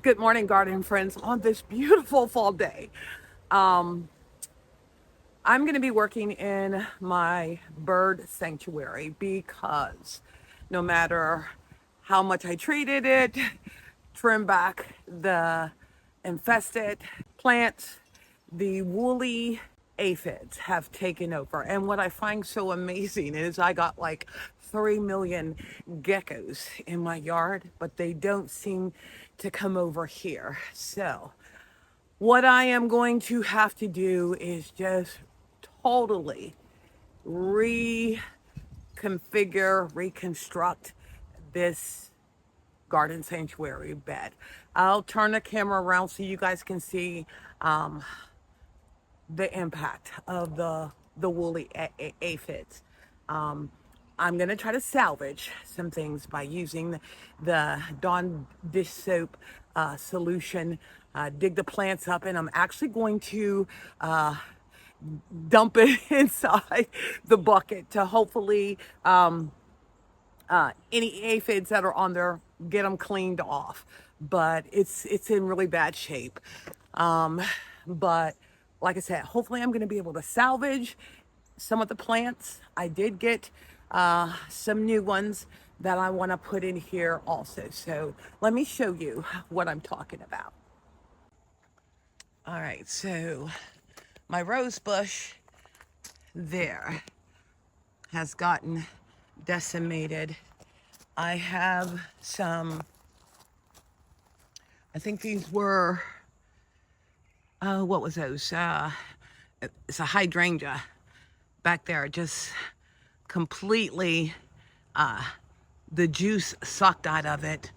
Good morning, garden friends, on this beautiful fall day. Um, I'm going to be working in my bird sanctuary because no matter how much I treated it, trim back the infested plants, the woolly aphids have taken over. And what I find so amazing is I got like 3 million geckos in my yard, but they don't seem to come over here. So what I am going to have to do is just totally reconfigure, reconstruct this garden sanctuary bed. I'll turn the camera around so you guys can see the impact of the woolly aphids. Um, I'm gonna try to salvage some things by using the Dawn dish soap solution. Dig the plants up, and I'm actually going to dump it inside the bucket to hopefully any aphids that are on there, get them cleaned off. But it's in really bad shape. But like I said, hopefully I'm going to be able to salvage some of the plants. I did get some new ones that I want to put in here also. So let me show you what I'm talking about. All right, so my rose bush there has gotten decimated. I have some, I think these were, what was those? It's a hydrangea back there, just completely, the juice sucked out of it.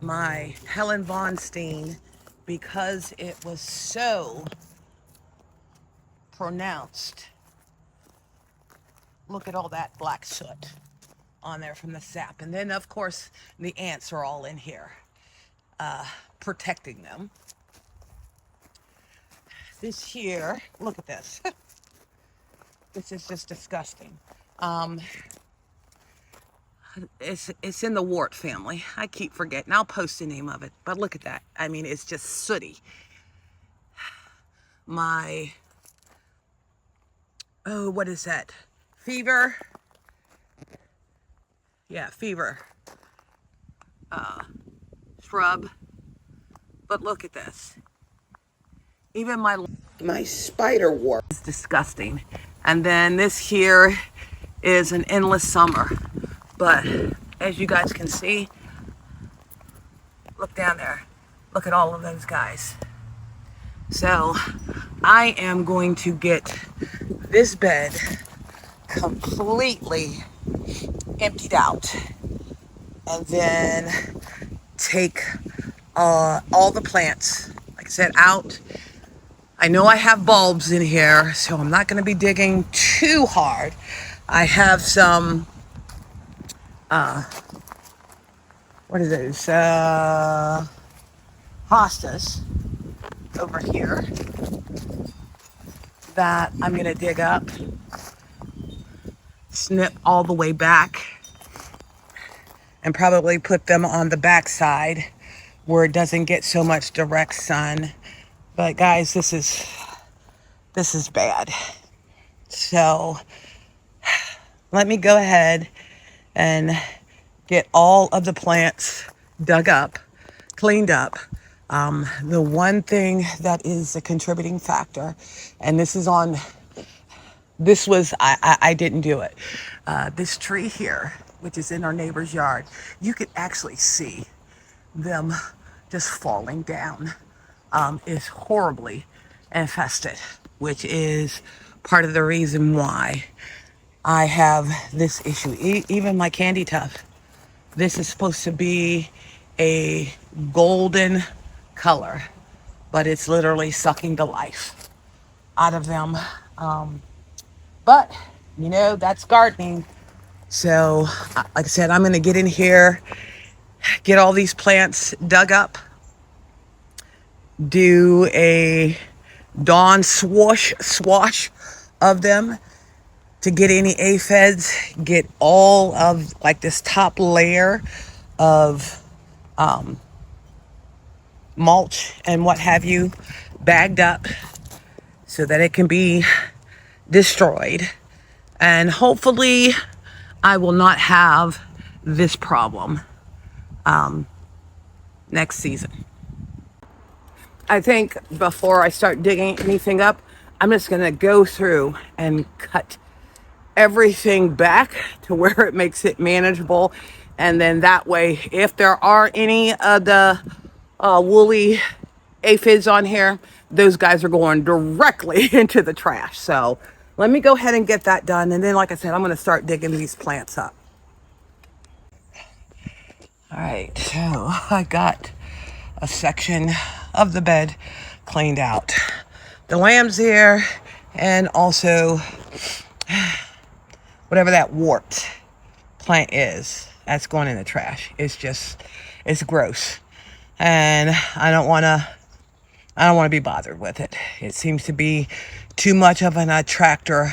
My Helen Von Steen, because it was so pronounced. Look at all that black soot on there from the sap. And then, of course, the ants are all in here, protecting them. This here, look at this. This is just disgusting. It's in the wart family. I keep forgetting. I'll post the name of it. But look at that. I mean, it's just sooty. My, oh, what is that? Fever. Yeah, fever. Shrub. But look at this. Even my spider wart is disgusting. And then this here is an endless summer. But as you guys can see, look down there. Look at all of those guys. So I am going to get this bed completely emptied out and then take all the plants, like I said, out. I know I have bulbs in here, so I'm not going to be digging too hard. I have some, what are those? Hostas over here that I'm going to dig up, snip all the way back, and probably put them on the back side where it doesn't get so much direct sun. But guys, this is bad. So let me go ahead and get all of the plants dug up, cleaned up. The one thing that is a contributing factor, and this is on, this was, I didn't do it. This tree here, which is in our neighbor's yard, you could actually see them just falling down. Is horribly infested, which is part of the reason why I have this issue. Even my candy tuft, this is supposed to be a golden color, but it's literally sucking the life out of them. But, you know, that's gardening. So, like I said, I'm going to get in here, get all these plants dug up, do a Dawn swash of them to get any aphids, get all of like this top layer of mulch and what have you bagged up so that it can be destroyed. And hopefully I will not have this problem next season. I think before I start digging anything up, I'm just going to go through and cut everything back to where it makes it manageable. And then that way, if there are any of the woolly aphids on here, those guys are going directly into the trash. So let me go ahead and get that done. And then, like I said, I'm going to start digging these plants up. All right, so I got a section of the bed cleaned out. The lamb's here, and also whatever that warped plant is, that's going in the trash. It's gross. And I don't want to be bothered with it. It seems to be too much of an attractor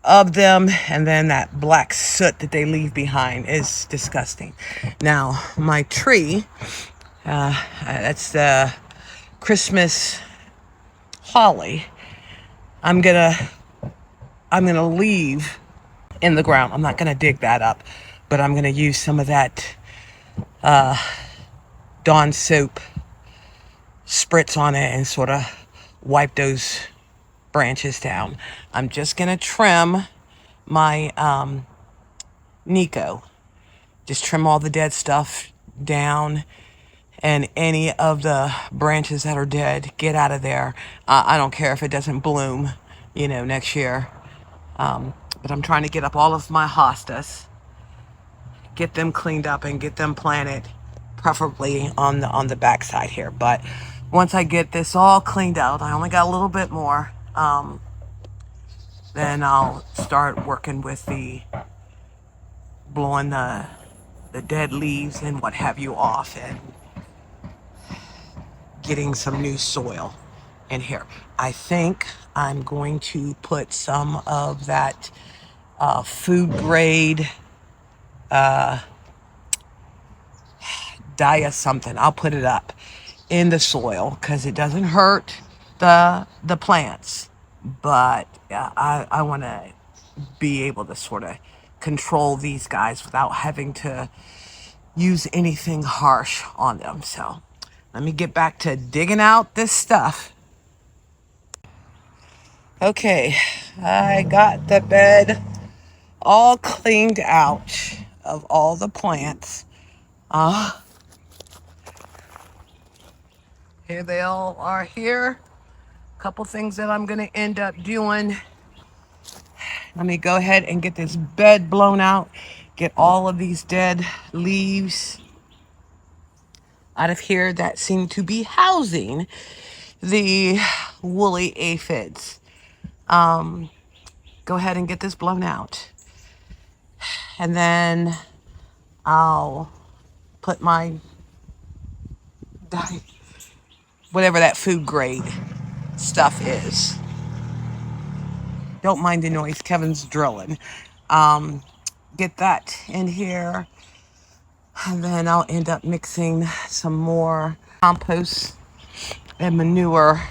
of them, and then that black soot that they leave behind is disgusting. Now, my tree, that's the Christmas holly, I'm gonna leave in the ground. I'm not gonna dig that up, but I'm gonna use some of that Dawn soap, spritz on it, and sort of wipe those branches down. I'm just gonna trim my Nico. Just trim all the dead stuff down, and any of the branches that are dead, get out of there. I don't care if it doesn't bloom, next year. But I'm trying to get up all of my hostas, get them cleaned up, and get them planted, preferably on the backside here. But once I get this all cleaned out, I only got a little bit more. Then I'll start working with blowing the dead leaves and what have you off, and getting some new soil in here. I think I'm going to put some of that food grade dia something. I'll put it up in the soil because it doesn't hurt the plants, but I want to be able to sort of control these guys without having to use anything harsh on them. So let me get back to digging out this stuff. Okay, I got the bed all cleaned out of all the plants. Here they all are here. A couple things that I'm gonna end up doing. Let me go ahead and get this bed blown out, get all of these dead leaves out of here that seem to be housing the woolly aphids. Go ahead and get this blown out. And then I'll put my whatever that food grade stuff is. Don't mind the noise, Kevin's drilling. Get that in here. And then I'll end up mixing some more compost and manure.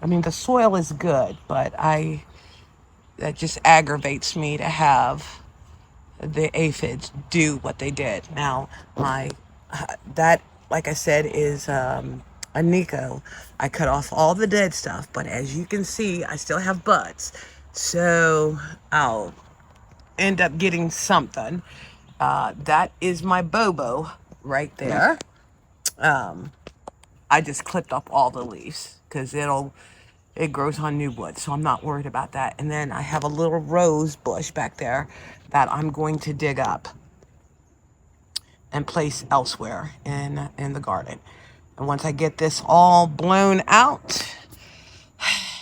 I mean, the soil is good, but that just aggravates me to have the aphids do what they did. Now, that, like I said, is a Nico. I cut off all the dead stuff, but as you can see, I still have buds. So I'll end up getting something. That is my Bobo right there. I just clipped up all the leaves because it grows on new wood, so I'm not worried about that. And then I have a little rose bush back there that I'm going to dig up and place elsewhere in the garden. And once I get this all blown out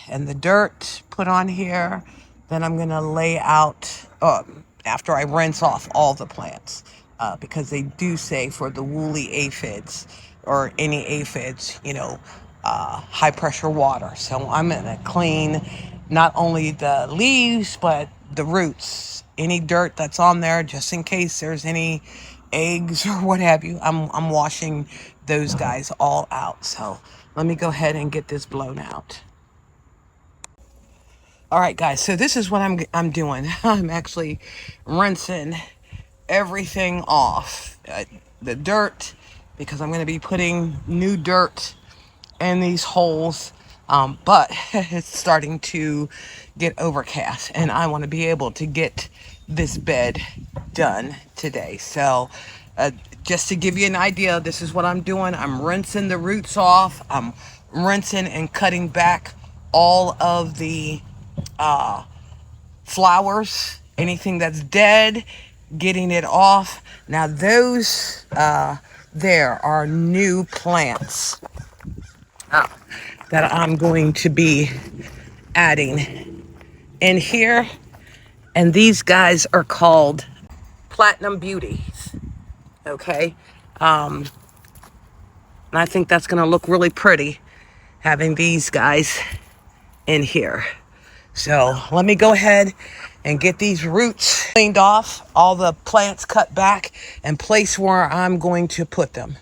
and the dirt put on here, then I'm gonna lay out, after I rinse off all the plants, because they do say for the woolly aphids or any aphids, high pressure water. So I'm gonna clean not only the leaves, but the roots, any dirt that's on there, just in case there's any eggs or what have you. I'm washing those guys all out. So let me go ahead and get this blown out. All right, guys, so this is what I'm doing. I'm actually rinsing everything off. The dirt, because I'm going to be putting new dirt in these holes. But it's starting to get overcast, and I want to be able to get this bed done today. So just to give you an idea, this is what I'm doing. I'm rinsing the roots off. I'm rinsing and cutting back all of the flowers, anything that's dead, getting it off. Now those there are new plants that I'm going to be adding in here, and these guys are called Platinum Beauties. Okay, and I think that's going to look really pretty having these guys in here. So let me go ahead and get these roots cleaned off, all the plants cut back, and place where I'm going to put them.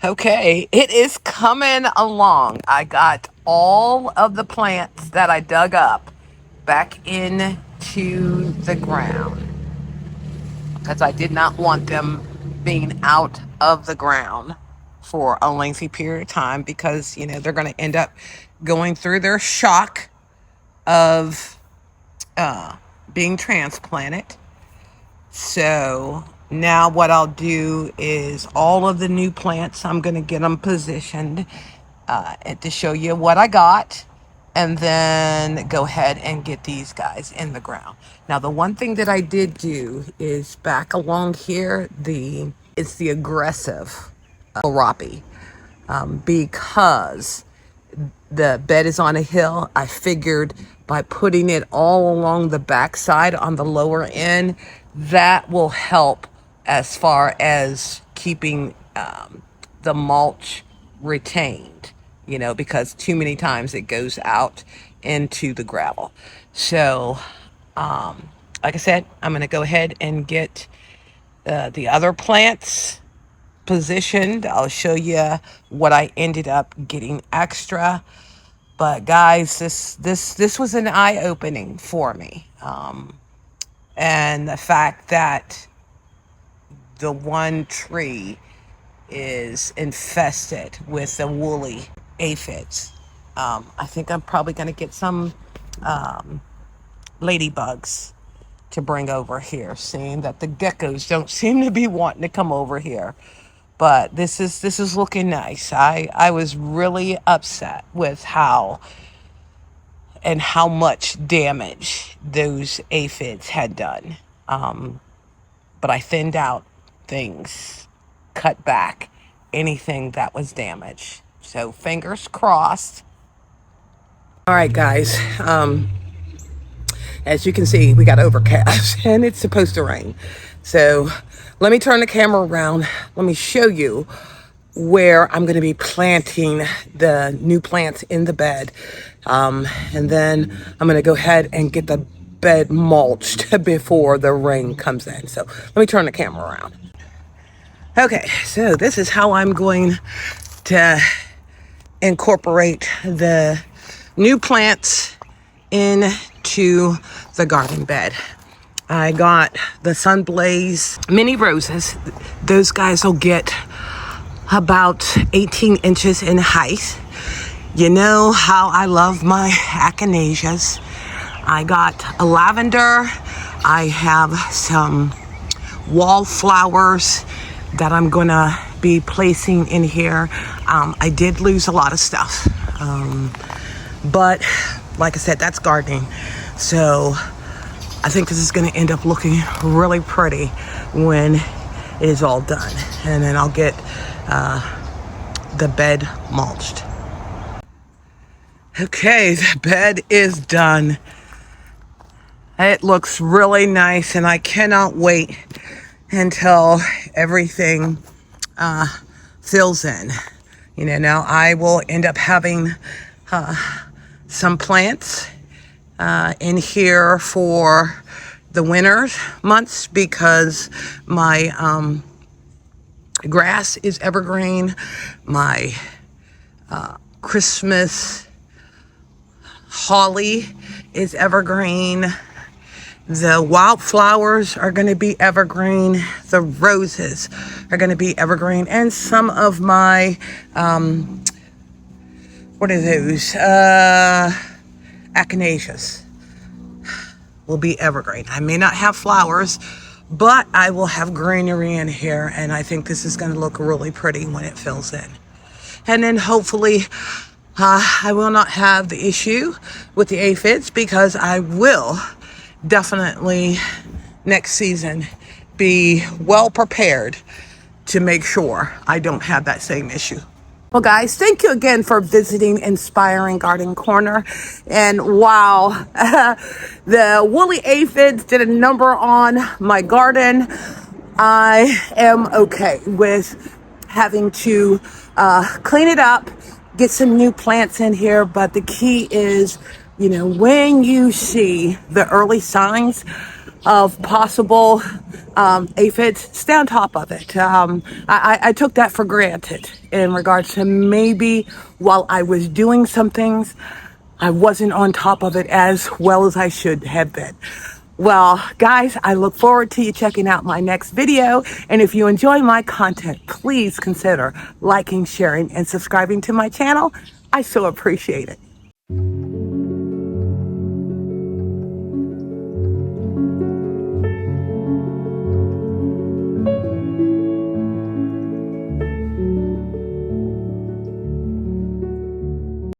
Okay, it is coming along. I got all of the plants that I dug up back into the ground because I did not want them being out of the ground for a lengthy period of time, because, you know, they're going to end up going through their shock of being transplanted. So now what I'll do is all of the new plants, I'm going to get them positioned and to show you what I got, and then go ahead and get these guys in the ground. Now, the one thing that I did do is back along here, it's the aggressive kohlrabi, because the bed is on a hill. I figured by putting it all along the backside on the lower end, that will help as far as keeping the mulch retained, you know, because too many times it goes out into the gravel. So, like I said, I'm going to go ahead and get the other plants positioned. I'll show you what I ended up getting extra. But guys, this was an eye-opening for me. And the fact that the one tree is infested with the woolly aphids. I think I'm probably going to get some ladybugs to bring over here, seeing that the geckos don't seem to be wanting to come over here. But this is looking nice. I was really upset with how much damage those aphids had done. But I thinned out things, cut back anything that was damaged. So fingers crossed. All right, guys. As you can see, we got overcast and it's supposed to rain. So let me turn the camera around. Let me show you where I'm going to be planting the new plants in the bed. And then I'm going to go ahead and get the bed mulched before the rain comes in. So let me turn the camera around. Okay, so this is how I'm going to incorporate the new plants into the garden bed. I got the Sunblaze mini roses. Those guys will get about 18 inches in height. You know how I love my Hydrangeas. I got a lavender. I have some wallflowers that I'm gonna be placing in here. I did lose a lot of stuff, but like I said, that's gardening. So I think this is gonna end up looking really pretty when it is all done. And then I'll get the bed mulched. Okay, the bed is done. It looks really nice, and I cannot wait until everything fills in. You know, now I will end up having some plants in here for the winter months, because my grass is evergreen. My Christmas holly is evergreen. The wildflowers are going to be evergreen. The roses are going to be evergreen. And some of my, what are those? Hydrangeas will be evergreen. I may not have flowers, but I will have greenery in here. And I think this is going to look really pretty when it fills in. And then hopefully I will not have the issue with the aphids, because I will definitely next season be well prepared to make sure I don't have that same issue. Well, guys, thank you again for visiting Inspiring Garden Corner. And wow, the woolly aphids did a number on my garden. I am okay with having to clean it up, get some new plants in here. But the key is, when you see the early signs of possible aphids, stay on top of it. I took that for granted in regards to maybe while I was doing some things, I wasn't on top of it as well as I should have been. Well, guys, I look forward to you checking out my next video. And if you enjoy my content, please consider liking, sharing, and subscribing to my channel. I so appreciate it.